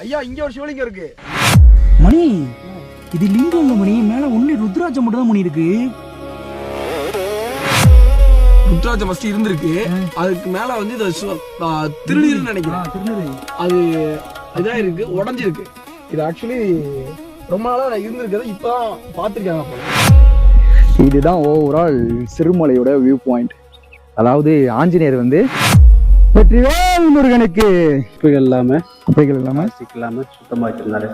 ஐயா இங்க ஒரு சிவலிங்கம் இருக்கு மணி. இது லிங்கம் இல்ல மணி, மேல ஒண்ணு ருத்ராட்சம் மட்டும் தான் மணி இருக்கு. ருத்ராட்சம் ஃபர்ஸ்ட் இருந்திருக்கு, அதுக்கு மேல வந்து திருநீர்னு நினைக்கிறேன். அது இதான் இருக்கு, உடஞ்சிருக்கு. இது ஆக்சுவலி ரொம்ப நாளா இருந்திருக்கிறது, இப்பதான் பாத்துருக்காங்க. இதுதான் ஓவரால் சிறுமலையோட வியூ பாயிண்ட். அதாவது ஆஞ்சநேயர் வந்து வெற்றிவேல் முருகனுக்கு குப்பைகள் இல்லாம சுத்தமா வச்சிருந்தாரு.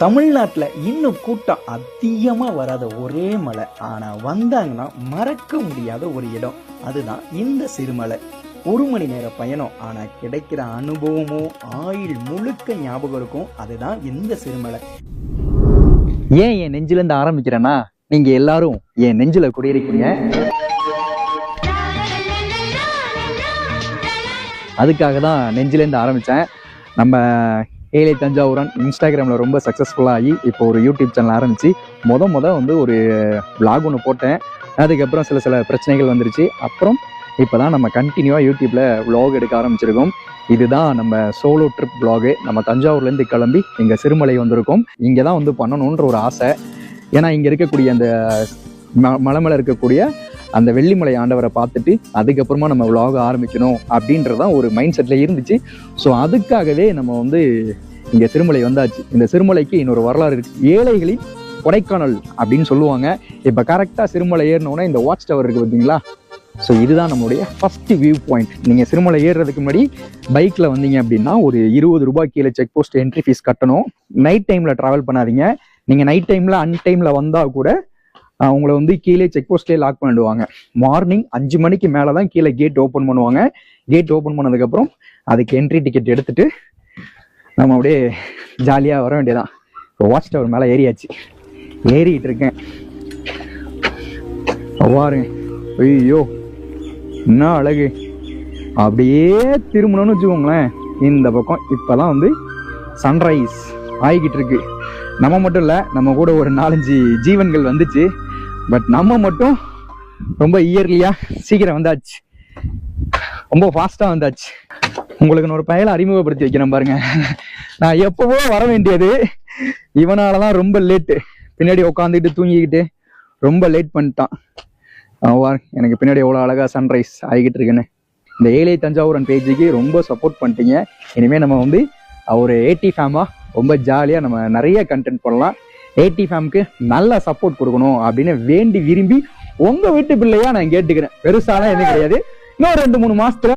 தமிழ்நாட்டுல இன்னும் கூட்டம் அதிகமா வராத ஒரே மலை, ஆனா வந்தாங்கன்னா மறக்க முடியாத ஒரு இடம், அதுதான் இந்த சிறுமலை. 1 மணி நேர பயணம், ஆனா கிடைக்கிற அனுபவமும் ஆயுள் முழுக்க ஞாபகம் இருக்கும். அதுதான் இந்த சிறுமலை. ஏன் என் நெஞ்சில இருந்து ஆரம்பிக்கிறேன்னா, நீங்க எல்லாரும் என் நெஞ்சில குடியிருக்கீங்க. அதுக்காக தான் நெஞ்சில இருந்து ஆரம்பிச்சேன். நம்ம ஏழை தஞ்சாவூரன் இன்ஸ்டாகிராமில் ரொம்ப சக்ஸஸ்ஃபுல்லாக ஆகி இப்போ ஒரு யூடியூப் சேனல் ஆரம்பித்து முத வந்து ஒரு விளாக் ஒன்று போட்டேன். அதுக்கப்புறம் சில பிரச்சனைகள் வந்துருச்சு. அப்புறம் இப்போ தான் நம்ம கண்டினியூவாக யூடியூப்பில் விளாக் எடுக்க ஆரம்பிச்சிருக்கோம். இதுதான் நம்ம சோலோ ட்ரிப் விளாகு. நம்ம தஞ்சாவூர்லேருந்து கிளம்பி இங்கே சிறுமலை வந்திருக்கோம். இங்கே தான் வந்து பண்ணணுன்ற ஒரு ஆசை. ஏன்னா இங்கே இருக்கக்கூடிய அந்த மலை மேலே இருக்கக்கூடிய அந்த வெள்ளிமலை ஆண்டவரை பார்த்துட்டு அதுக்கப்புறமா நம்ம விளாக ஆரம்பிக்கணும் அப்படின்றதான் ஒரு மைண்ட் செட்டில் இருந்துச்சு. ஸோ அதுக்காகவே நம்ம வந்து இங்கே சிறுமலை வந்தாச்சு. இந்த சிறுமலைக்கு இன்னொரு வரலாறு இருக்குது. ஏழைகளின் கொடைக்கானல் அப்படின்னு சொல்லுவாங்க. இப்போ கரெக்டாக சிறுமலை ஏறினோன்னா இந்த வாட்ச் டவர் இருக்குது பார்த்தீங்களா? ஸோ இதுதான் நம்மளுடைய ஃபஸ்ட்டு வியூ பாயிண்ட். நீங்கள் சிறுமலை ஏறுறதுக்கு முன்னாடி பைக்கில் வந்தீங்க அப்படின்னா ஒரு 20 ரூபாய் கீழே செக் போஸ்ட் என்ட்ரி ஃபீஸ் கட்டணும். நைட் டைமில் ட்ராவல் பண்ணாதீங்க. நீங்கள் நைட் டைமில் அன்டைமில் வந்தால் கூட உங்களை வந்து கீழே செக் போஸ்ட்லேயே லாக் பண்ணிடுவாங்க. மார்னிங் 5 மணிக்கு மேலே தான் கீழே கேட் ஓப்பன் பண்ணுவாங்க. கேட் ஓப்பன் பண்ணதுக்கப்புறம் அதுக்கு என்ட்ரி டிக்கெட் எடுத்துட்டு நம்ம அப்படியே ஜாலியாக வர வேண்டியதான். இப்போ வாட்ச் டவர் மேலே ஏறிக்கிட்டு இருக்கேன். பாருங்க, ஐயோ என்ன அழகு. அப்படியே திரும்பணும்னு வச்சுக்கோங்களேன், இந்த பக்கம் இப்போதான் வந்து சன்ரைஸ் ஆகிக்கிட்டு இருக்கு. நம்ம மட்டும் இல்லை, நம்ம கூட ஒரு 4-5 ஜீவன்கள் வந்துச்சு. பட் நம்ம மட்டும் ரொம்ப இயர்லியாக சீக்கிரம் வந்தாச்சு, ரொம்ப ஃபாஸ்ட்டாக வந்தாச்சு. உங்களுக்கு நான் ஒரு பயலை அறிமுகப்படுத்தி வைக்கிறேன் பாருங்க. நான் எப்பவோ வர வேண்டியது, இவனால தான் ரொம்ப லேட்டு. பின்னாடி உட்காந்துக்கிட்டு தூங்கிக்கிட்டு ரொம்ப லேட் பண்ணிட்டான். எனக்கு பின்னாடி எவ்வளோ அழகாக சன்ரைஸ் ஆகிக்கிட்டு இருக்குன்னு. இந்த ஏழை தஞ்சாவூரன் பேஜுக்கு ரொம்ப சப்போர்ட் பண்ணிட்டீங்க. இனிமேல் நம்ம வந்து ஒரு ஏடி ஃபேமாக ரொம்ப ஜாலியாக நம்ம நிறைய கண்டென்ட் பண்ணலாம். ஏடி ஃபேமுக்கு நல்ல சப்போர்ட் கொடுக்கணும் அப்படின்னு வேண்டி விரும்பி உங்கள் வீட்டு பிள்ளையா நான் கேட்டுக்கிறேன். பெருசாலாம் எதுவும் கிடையாது. இன்னும் 2-3 மாசத்துல